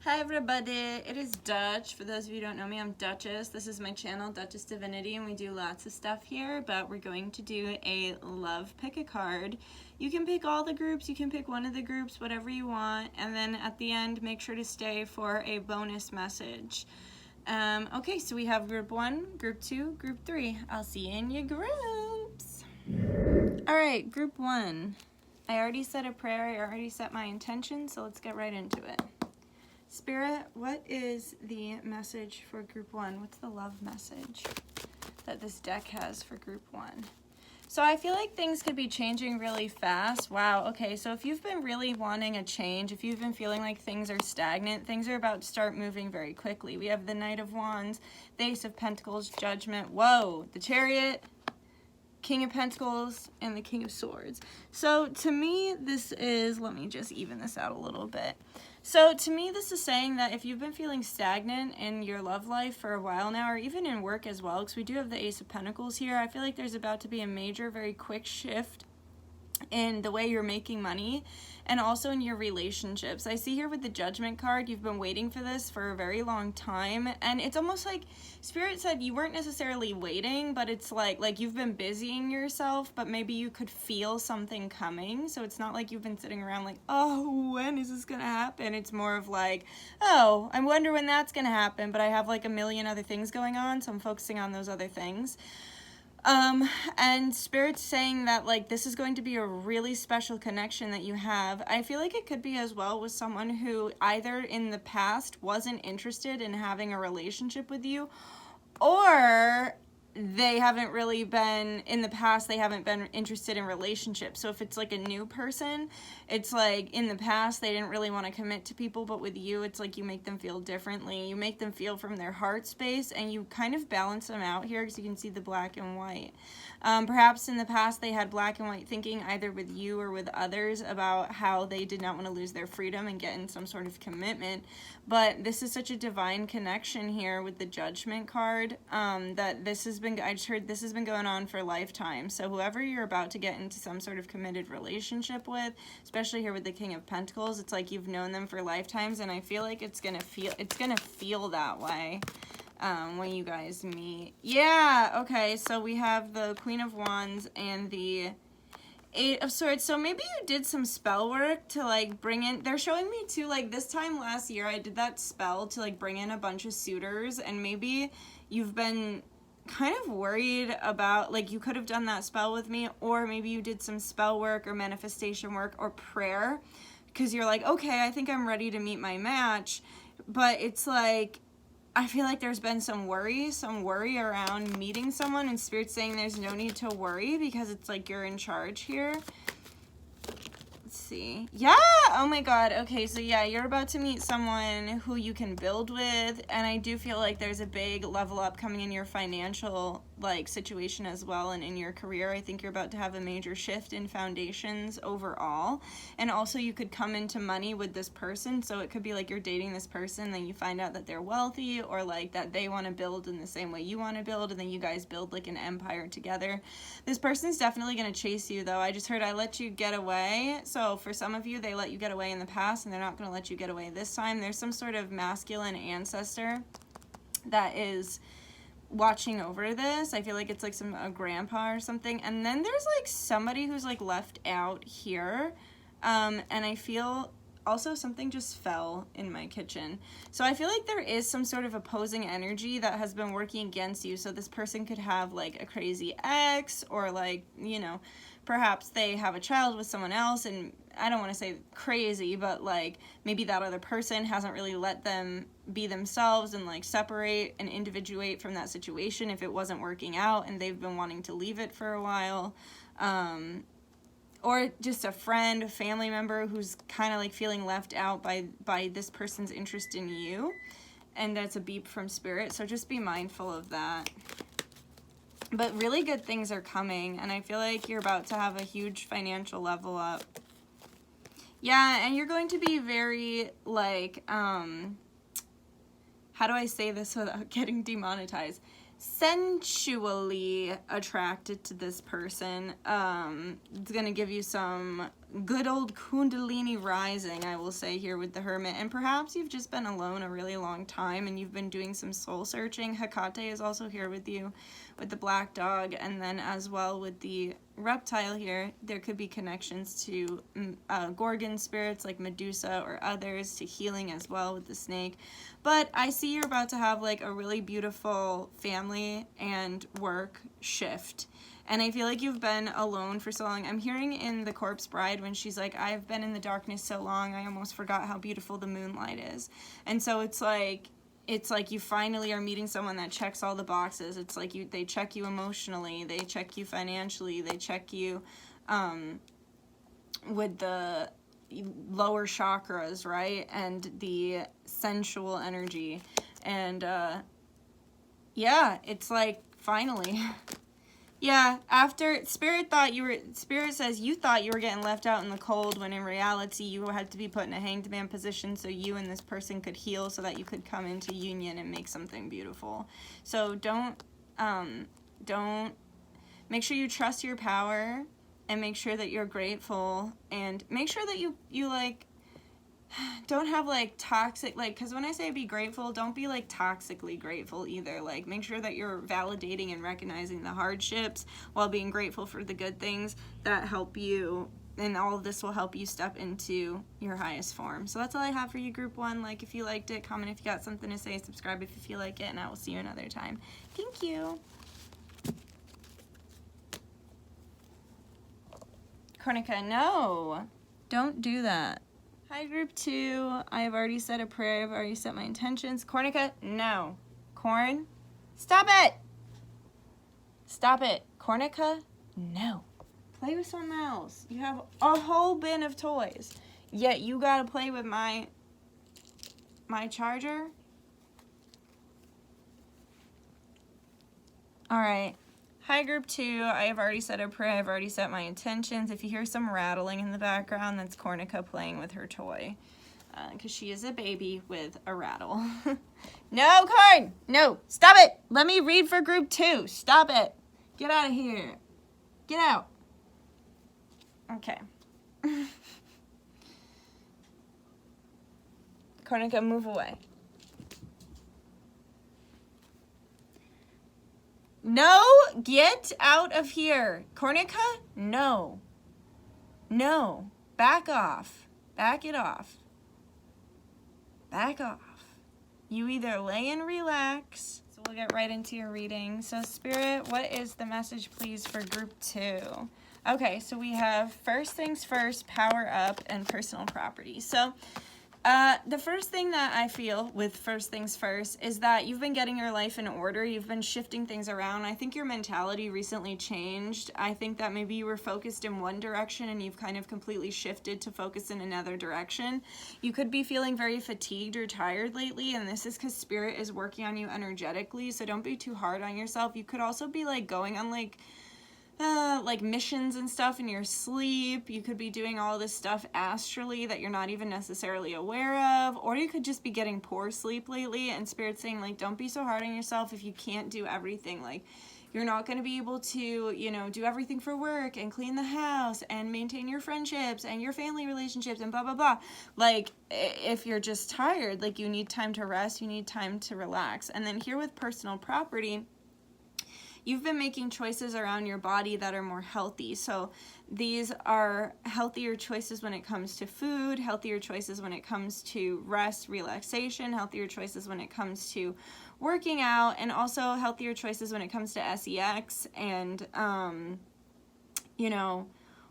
Hi everybody, it is Dutch. For those of you who don't know me, I'm Dutchess. This is my channel, Dutchess Divinity, and we do lots of stuff here, but we're going to do a love pick a card. You can pick all the groups, you can pick one of the groups, whatever you want, and then at the end, make sure to stay for a bonus message. Okay, so we have group 1, group 2, group 3. I'll see you in your groups. Alright, group 1. I already said a prayer, I already set my intention, so let's get right into it. Spirit, what is the message for group 1? What's the love message that this deck has for group 1? So I feel like things could be changing really fast. Wow, okay, so if you've been really wanting a change, if you've been feeling like things are stagnant, things are about to start moving very quickly. We have the Knight of Wands, the Ace of Pentacles, Judgment, whoa, the Chariot, King of Pentacles, and the King of Swords. So to me, this is, let me just even this out a little bit. So to me, this is saying that if you've been feeling stagnant in your love life for a while now, or even in work as well, because we do have the Ace of Pentacles here, I feel like there's about to be a major, very quick shift in the way you're making money and also in your relationships. I see here with the Judgment card, you've been waiting for this for a very long time, and it's almost like Spirit said you weren't necessarily waiting, but it's like you've been busying yourself, but maybe you could feel something coming. So it's not like you've been sitting around like, oh, when is this gonna happen? It's more of like, oh, I wonder when that's gonna happen, but I have like a million other things going on, so I'm focusing on those other things. And Spirit's saying that like this is going to be a really special connection that you have. I feel like it could be as well with someone who either in the past wasn't interested in having a relationship with you, or they haven't really been, in the past, they haven't been interested in relationships. So if it's like a new person, it's like in the past, they didn't really want to commit to people, but with you, it's like you make them feel differently. You make them feel from their heart space, and you kind of balance them out here because you can see the black and white. Perhaps in the past, they had black and white thinking either with you or with others about how they did not want to lose their freedom and get in some sort of commitment. But this is such a divine connection here with the Judgment card, that this has been, I just heard this has been going on for a lifetime. So whoever you're about to get into some sort of committed relationship with, especially here with the King of Pentacles, it's like you've known them for lifetimes, and I feel like it's gonna feel that way when you guys meet. Yeah, okay, so we have the Queen of Wands and the Eight of Swords. So maybe you did some spell work to like bring in, they're showing me too, like this time last year I did that spell to like bring in a bunch of suitors, and maybe you've been kind of worried about, like you could have done that spell with me, or maybe you did some spell work or manifestation work or prayer because you're like, okay, I think I'm ready to meet my match. But it's like, I feel like there's been some worry around meeting someone, and Spirit's saying there's no need to worry because it's like you're in charge here. Let's see. Yeah, oh my god. Okay, so yeah, you're about to meet someone who you can build with, and I do feel like there's a big level up coming in your financial like situation as well, and in your career. I think you're about to have a major shift in foundations overall, and also you could come into money with this person. So it could be like you're dating this person, then you find out that they're wealthy, or like that they want to build in the same way you want to build, and then you guys build like an empire together. This person's definitely going to chase you though. I just heard I let you get away. So for some of you, they let you get away in the past, and they're not going to let you get away this time. There's some sort of masculine ancestor that is watching over this. I feel like it's like a grandpa or something. And then there's like somebody who's like left out here. And I feel also something just fell in my kitchen. So I feel like there is some sort of opposing energy that has been working against you. So this person could have like a crazy ex, or like, you know, perhaps they have a child with someone else, and I don't want to say crazy, but like maybe that other person hasn't really let them be themselves and like separate and individuate from that situation if it wasn't working out, and they've been wanting to leave it for a while. Or just a friend, a family member who's kind of like feeling left out by this person's interest in you. And that's a beep from Spirit, so just be mindful of that. But really good things are coming, and I feel like you're about to have a huge financial level up. Yeah, and you're going to be very, like, how do I say this without getting demonetized? Sensually attracted to this person. It's going to give you some good old Kundalini rising, I will say, here with the Hermit. And perhaps you've just been alone a really long time and you've been doing some soul searching. Hecate is also here with you with the black dog, and then as well with the reptile here, there could be connections to Gorgon spirits like Medusa or others, to healing as well with the snake. But I see you're about to have like a really beautiful family and work shift. And I feel like you've been alone for so long. I'm hearing in The Corpse Bride when she's like, I've been in the darkness so long, I almost forgot how beautiful the moonlight is. And so it's like you finally are meeting someone that checks all the boxes. It's like they check you emotionally, they check you financially, they check you with the lower chakras, right? And the sensual energy. And yeah, it's like finally. Yeah, after Spirit says you thought you were getting left out in the cold, when in reality you had to be put in a hanged man position so you and this person could heal, so that you could come into union and make something beautiful. So don't make sure you trust your power, and make sure that you're grateful, and make sure that you like don't have like toxic, like, because when I say be grateful, don't be like toxically grateful either. Like, make sure that you're validating and recognizing the hardships while being grateful for the good things that help you, and all of this will help you step into your highest form. So that's all I have for you, group 1. Like, if you liked it, comment if you got something to say, subscribe if you feel like it, and I will see you another time. Thank you. Cornica, no, don't do that. Hi, group 2. I have already said a prayer. I've already set my intentions. Cornica, no. Corn, stop it. Stop it. Cornica, no. Play with something else. You have a whole bin of toys, yet you gotta play with my charger. All right. Hi, group 2. I have already said a prayer. I've already set my intentions. If you hear some rattling in the background, that's Cornica playing with her toy, because she is a baby with a rattle. No, Corn! No! Stop it! Let me read for group 2. Stop it! Get out of here. Get out. Okay. Cornica, move away. No, get out of here. Cornica, no. No, back off. Back it off. Back off. You either lay and relax. So we'll get right into your reading. So Spirit, what is the message, please, for group 2? Okay, so we have first things first, power up, and personal property. So the first thing that I feel with first things first is that you've been getting your life in order. You've been shifting things around. I think your mentality recently changed. I think that maybe you were focused in one direction and you've kind of completely shifted to focus in another direction. You could be feeling very fatigued or tired lately, and this is because Spirit is working on you energetically, so don't be too hard on yourself. You could also be like going on like missions and stuff in your sleep. You could be doing all this stuff astrally that you're not even necessarily aware of, or you could just be getting poor sleep lately, and Spirit's saying, like, don't be so hard on yourself if you can't do everything. Like, you're not going to be able to, you know, do everything for work and clean the house and maintain your friendships and your family relationships and blah, blah, blah. Like, if you're just tired, like, you need time to rest, you need time to relax. And then here with personal property, you've been making choices around your body that are more healthy. So these are healthier choices when it comes to food, healthier choices when it comes to rest, relaxation, healthier choices when it comes to working out, and also healthier choices when it comes to sex and, you know,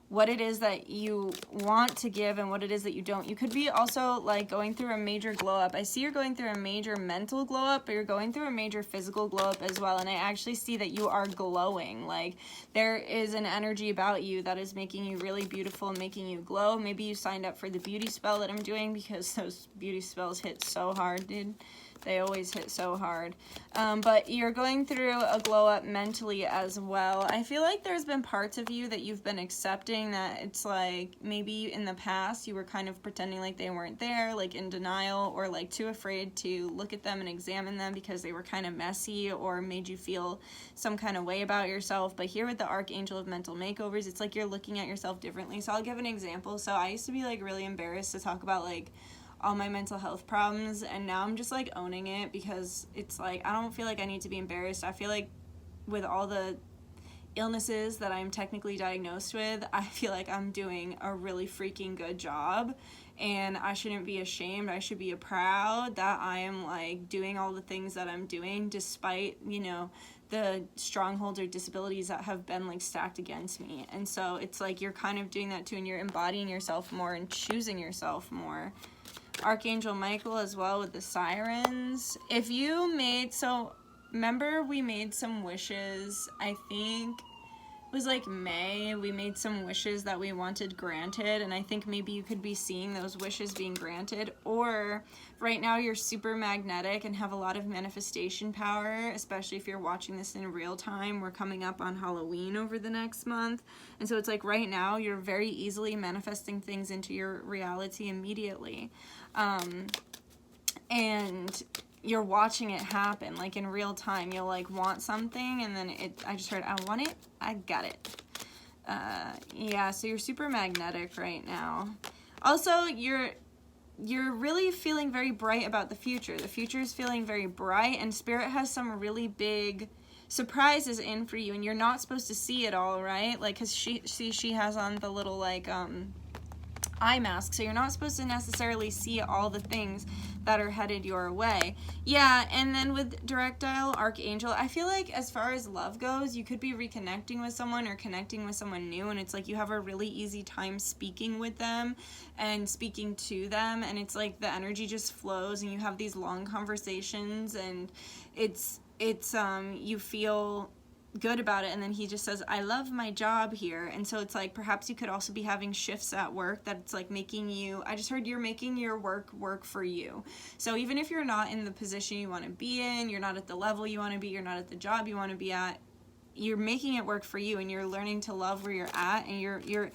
what it is that you want to give and what it is that you don't. You could be also like going through a major glow up. I see you're going through a major mental glow up, but you're going through a major physical glow up as well. And I actually see that you are glowing. Like, there is an energy about you that is making you really beautiful and making you glow. Maybe you signed up for the beauty spell that I'm doing, because those beauty spells hit so hard, dude. They always hit so hard. But you're going through a glow up mentally as well. I feel like there's been parts of you that you've been accepting that it's like maybe in the past you were kind of pretending like they weren't there, like in denial, or like too afraid to look at them and examine them because they were kind of messy or made you feel some kind of way about yourself. But here with the Archangel of Mental Makeovers, it's like you're looking at yourself differently. So I'll give an example. So I used to be like really embarrassed to talk about like all my mental health problems, and now I'm just like owning it because it's like I don't feel like I need to be embarrassed. I feel like with all the illnesses that I'm technically diagnosed with, I feel like I'm doing a really freaking good job, and I shouldn't be ashamed. I should be proud that I am like doing all the things that I'm doing despite, you know, the strongholds or disabilities that have been like stacked against me. And so it's like you're kind of doing that too, and you're embodying yourself more and choosing yourself more. Archangel Michael as well with the sirens. If you made, so remember we made some wishes, I think it was like May, we made some wishes that we wanted granted, and I think maybe you could be seeing those wishes being granted. Or right now you're super magnetic and have a lot of manifestation power, especially if you're watching this in real time. We're coming up on Halloween over the next month, and so it's like right now you're very easily manifesting things into your reality immediately. And you're watching it happen like in real time. You'll like want something, and then I just heard I want it, I got it. Yeah, so you're super magnetic right now. Also, you're really feeling very bright about the future. The future is feeling very bright, and Spirit has some really big surprises in for you, and you're not supposed to see it all, right? Like, because she has on the little like eye mask, so you're not supposed to necessarily see all the things that are headed your way. Yeah, and then with direct dial Archangel, I feel like as far as love goes, you could be reconnecting with someone or connecting with someone new, and it's like you have a really easy time speaking with them and speaking to them, and it's like the energy just flows and you have these long conversations, and it's you feel good about it. And then he just says, I love my job here. And so it's like perhaps you could also be having shifts at work that it's like making you, I just heard you're making your work for you. So even if you're not in the position you want to be in, you're not at the level you want to be, you're not at the job you want to be at, you're making it work for you, and you're learning to love where you're at, and you're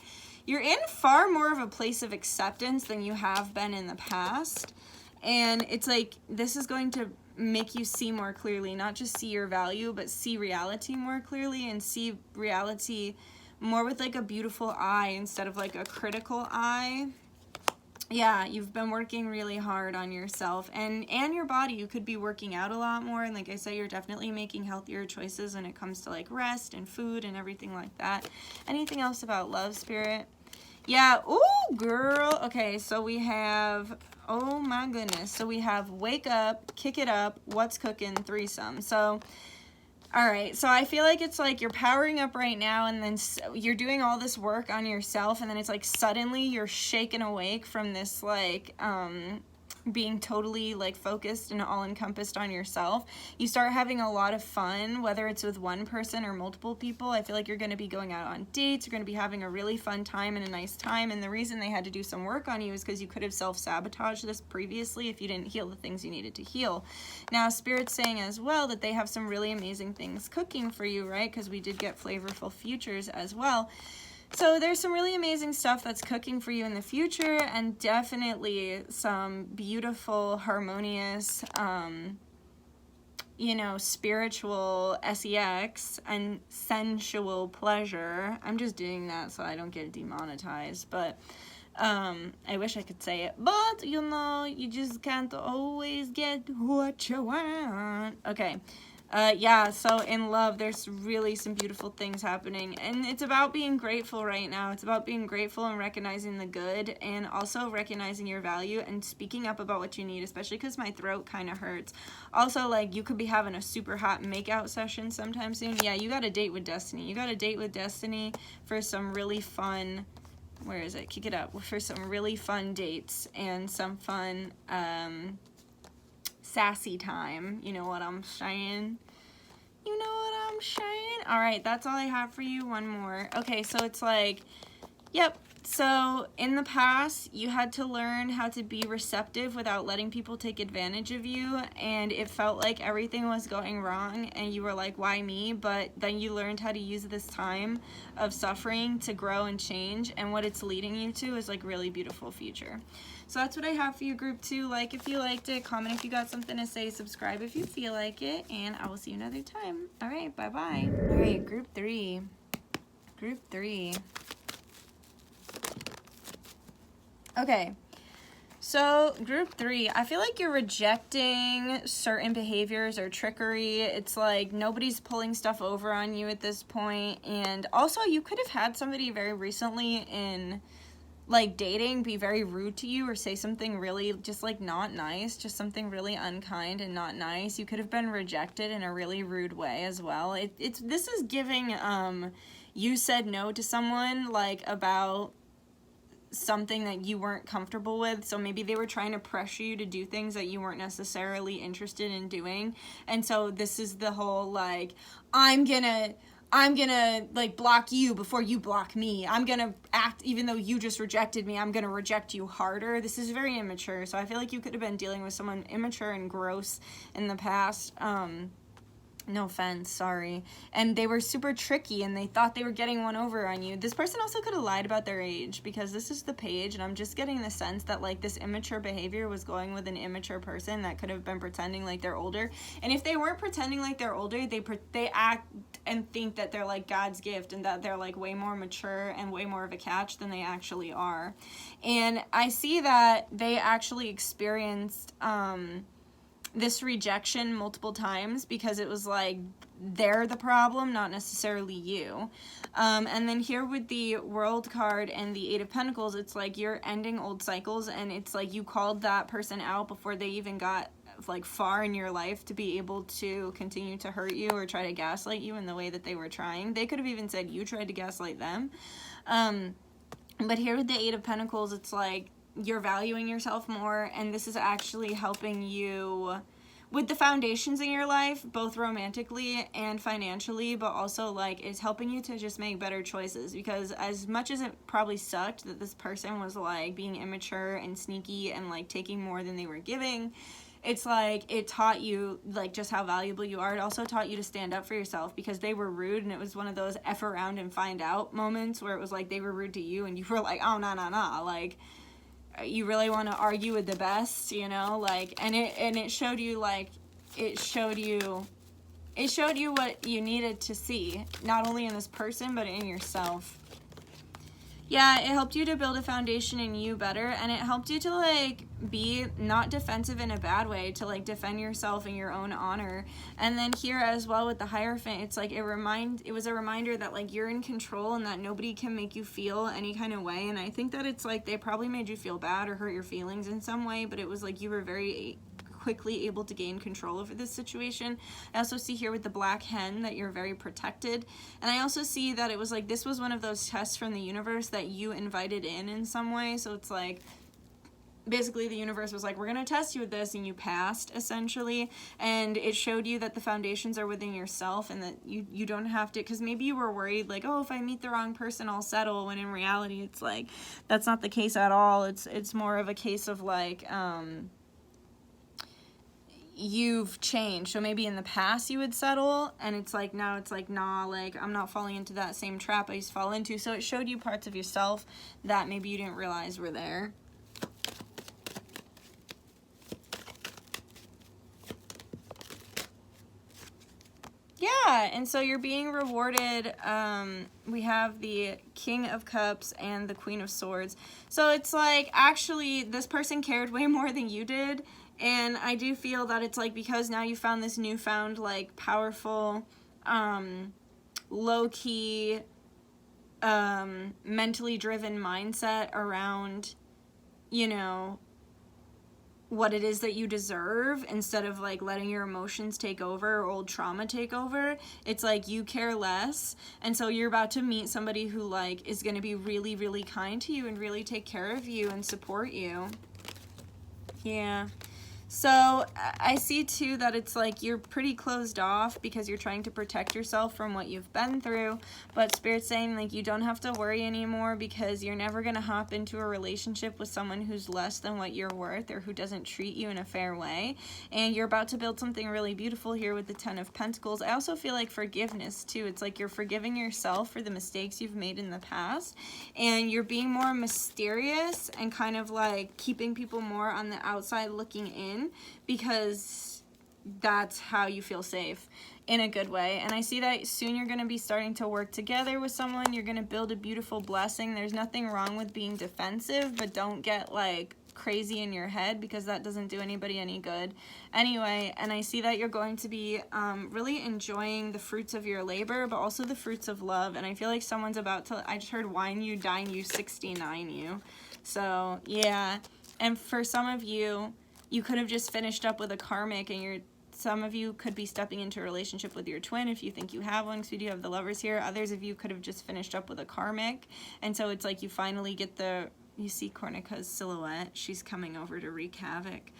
in far more of a place of acceptance than you have been in the past. And it's like this is going to make you see more clearly, not just see your value, but see reality more clearly, and see reality more with like a beautiful eye instead of like a critical eye. Yeah, you've been working really hard on yourself and your body. You could be working out a lot more, and like I said, you're definitely making healthier choices when it comes to like rest and food and everything like that. Anything else about love, Spirit? Yeah, ooh, girl. Okay, so we have, oh my goodness. So we have wake up, kick it up, what's cooking, threesome. So, all right. So I feel like it's like you're powering up right now, and then you're doing all this work on yourself, and then it's like suddenly you're shaken awake from this like, being totally like focused and all encompassed on yourself. You start having a lot of fun, whether it's with one person or multiple people. I feel like you're going to be going out on dates. You're going to be having a really fun time and a nice time. And the reason they had to do some work on you is because you could have self-sabotaged this previously if you didn't heal the things you needed to heal. Now, Spirit's saying as well that they have some really amazing things cooking for you, right? Because we did get flavorful futures as well. So there's some really amazing stuff that's cooking for you in the future, and definitely some beautiful, harmonious, you know, spiritual sex and sensual pleasure. I'm just doing that so I don't get demonetized, but I wish I could say it, but you know, you just can't always get what you want. Okay. Yeah, so in love, there's really some beautiful things happening, and it's about being grateful right now. It's about being grateful and recognizing the good, and also recognizing your value and speaking up about what you need, especially because my throat kind of hurts. Also, like, you could be having a super hot makeout session sometime soon. Yeah, you got a date with Destiny. You got a date with Destiny for some really fun, where is it? Kick it up. For some really fun dates and some fun, sassy time. You know what I'm saying? You know what I'm saying? All right, that's all I have for you. One more. Okay, so it's like, yep, So in the past, you had to learn how to be receptive without letting people take advantage of you, and it felt like everything was going wrong and you were like, why me? But then you learned how to use this time of suffering to grow and change, and what it's leading you to is like really beautiful future. So that's what I have for you, group 2. Like if you liked it, comment if you got something to say, subscribe if you feel like it, and I will see you another time. All right, bye-bye. All right, group 3. Group 3. Okay, so group 3, I feel like you're rejecting certain behaviors or trickery. It's like nobody's pulling stuff over on you at this point. And also you could have had somebody very recently in like dating be very rude to you or say something really just like not nice, just something really unkind and not nice. You could have been rejected in a really rude way as well. This is giving you said no to someone like about something that you weren't comfortable with, so maybe they were trying to pressure you to do things that you weren't necessarily interested in doing. And so this is the whole like, I'm gonna like block you before you block me. I'm gonna act, even though you just rejected me, I'm gonna reject you harder. This is very immature, so I feel like you could have been dealing with someone immature and gross in the past. No offense, sorry. And they were super tricky and they thought they were getting one over on you. This person also could have lied about their age, because this is the page and I'm just getting the sense that like this immature behavior was going with an immature person that could have been pretending like they're older. And if they weren't pretending like they're older, they act and think that they're like God's gift and that they're like way more mature and way more of a catch than they actually are. And I see that they actually experienced this rejection multiple times because it was like they're the problem, not necessarily you. And then here with the World card and the 8 of Pentacles, it's like you're ending old cycles, and it's like you called that person out before they even got like far in your life to be able to continue to hurt you or try to gaslight you in the way that they were trying. They could have even said you tried to gaslight them. But here with the 8 of Pentacles, it's like you're valuing yourself more, and this is actually helping you with the foundations in your life, both romantically and financially, but also like it's helping you to just make better choices. Because as much as it probably sucked that this person was like being immature and sneaky and like taking more than they were giving, it's like it taught you like just how valuable you are. It also taught you to stand up for yourself, because they were rude, and it was one of those F around and find out moments where it was like they were rude to you and you were like, oh, nah, like you really want to argue with the best, you know, like, and it showed you like, it showed you what you needed to see, not only in this person, but in yourself. Yeah, it helped you to build a foundation in you better, and it helped you to like be not defensive in a bad way, to like defend yourself in your own honor. And then here as well with the Hierophant, it's like it was a reminder that like you're in control and that nobody can make you feel any kind of way. And I think that it's like they probably made you feel bad or hurt your feelings in some way, but it was like you were very quickly able to gain control over this situation. I also see here with the Black Hen that you're very protected, and I also see that it was like this was one of those tests from the universe that you invited in some way. So it's like basically the universe was like, we're gonna test you with this, and you passed essentially, and it showed you that the foundations are within yourself, and that you don't have to, because maybe you were worried like, oh, if I meet the wrong person I'll settle, when in reality it's like that's not the case at all. It's more of a case of like you've changed. So maybe in the past you would settle, and it's like now it's like, nah, like I'm not falling into that same trap I used to fall into. So it showed you parts of yourself that maybe you didn't realize were there. Yeah, and so you're being rewarded. We have the King of Cups and the Queen of Swords. So it's like actually this person cared way more than you did. And I do feel that it's like because now you found this newfound like powerful, low-key, mentally driven mindset around, you know, what it is that you deserve, instead of like letting your emotions take over or old trauma take over. It's like you care less, and so you're about to meet somebody who like is going to be really, really kind to you and really take care of you and support you. Yeah. So I see too that it's like you're pretty closed off because you're trying to protect yourself from what you've been through, but Spirit's saying like you don't have to worry anymore because you're never going to hop into a relationship with someone who's less than what you're worth or who doesn't treat you in a fair way, and you're about to build something really beautiful here with the Ten of Pentacles. I also feel like forgiveness too. It's like you're forgiving yourself for the mistakes you've made in the past, and you're being more mysterious and kind of like keeping people more on the outside looking in, because that's how you feel safe in a good way. And I see that soon you're going to be starting to work together with someone. You're going to build a beautiful blessing. There's nothing wrong with being defensive, but don't get like crazy in your head because that doesn't do anybody any good anyway. And I see that you're going to be really enjoying the fruits of your labor, but also the fruits of love. And I feel like someone's about to, I just heard wine you, dine you, 69 you. So yeah. And for some of you, you could have just finished up with a karmic, and some of you could be stepping into a relationship with your twin if you think you have one, because we do have the lovers here. Others of you could have just finished up with a karmic, and so it's like you finally get you see Cornica's silhouette. She's coming over to wreak havoc.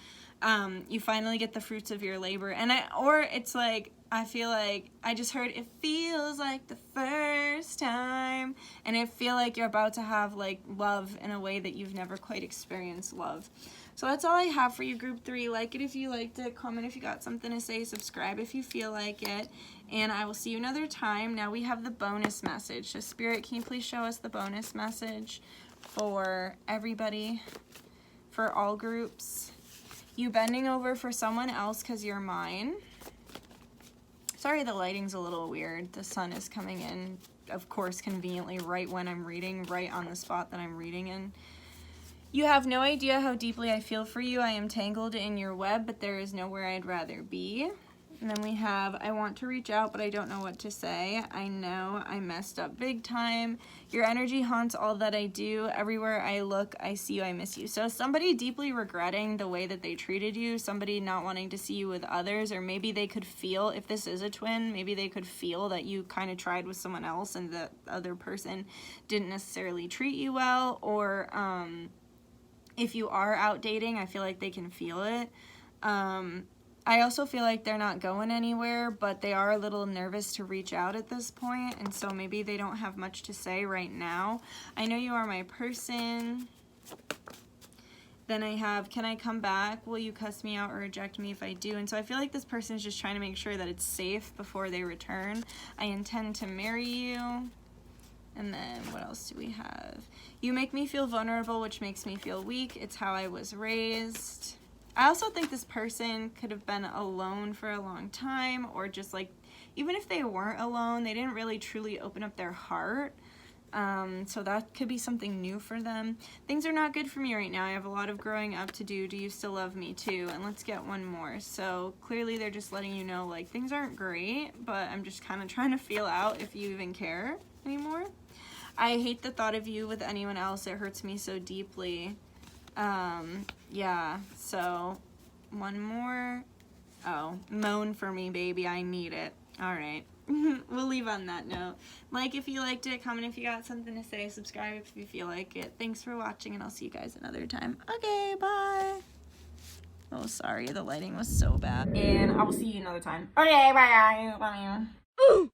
You finally get the fruits of your labor, or it's like, I feel like I just heard it feels like the first time, and I feel like you're about to have like love in a way that you've never quite experienced love. So that's all I have for you, Group 3. Like it if you liked it, comment if you got something to say, subscribe if you feel like it, and I will see you another time. Now we have the bonus message. So Spirit, can you please show us the bonus message for everybody, for all groups? You bending over for someone else because you're mine. Sorry, the lighting's a little weird. The sun is coming in, of course, conveniently right when I'm reading, right on the spot that I'm reading in. You have no idea how deeply I feel for you. I am tangled in your web, but there is nowhere I'd rather be. And then we have, I want to reach out, but I don't know what to say. I know I messed up big time. Your energy haunts all that I do. Everywhere I look, I see you, I miss you. So somebody deeply regretting the way that they treated you, somebody not wanting to see you with others, or maybe they could feel, if this is a twin, maybe they could feel that you kind of tried with someone else and the other person didn't necessarily treat you well, or if you are out dating, I feel like they can feel it. I also feel like they're not going anywhere, but they are a little nervous to reach out at this point, and so maybe they don't have much to say right now. I know you are my person. Then I have, can I come back? Will you cuss me out or reject me if I do? And so I feel like this person is just trying to make sure that it's safe before they return. I intend to marry you. And then what else do we have? You make me feel vulnerable, which makes me feel weak. It's how I was raised. I also think this person could have been alone for a long time, or just like, even if they weren't alone, they didn't really truly open up their heart. So that could be something new for them. Things are not good for me right now. I have a lot of growing up to do. Do you still love me too? And let's get one more. So clearly they're just letting you know like things aren't great, but I'm just kind of trying to feel out if you even care anymore. I hate the thought of you with anyone else. It hurts me so deeply. Yeah, so one more. Oh, moan for me, baby. I need it. All right. We'll leave on that note. Like if you liked it, comment if you got something to say, subscribe if you feel like it. Thanks for watching, and I'll see you guys another time. Okay, bye. Oh, sorry, the lighting was so bad. And I will see you another time. Okay, bye. Bye.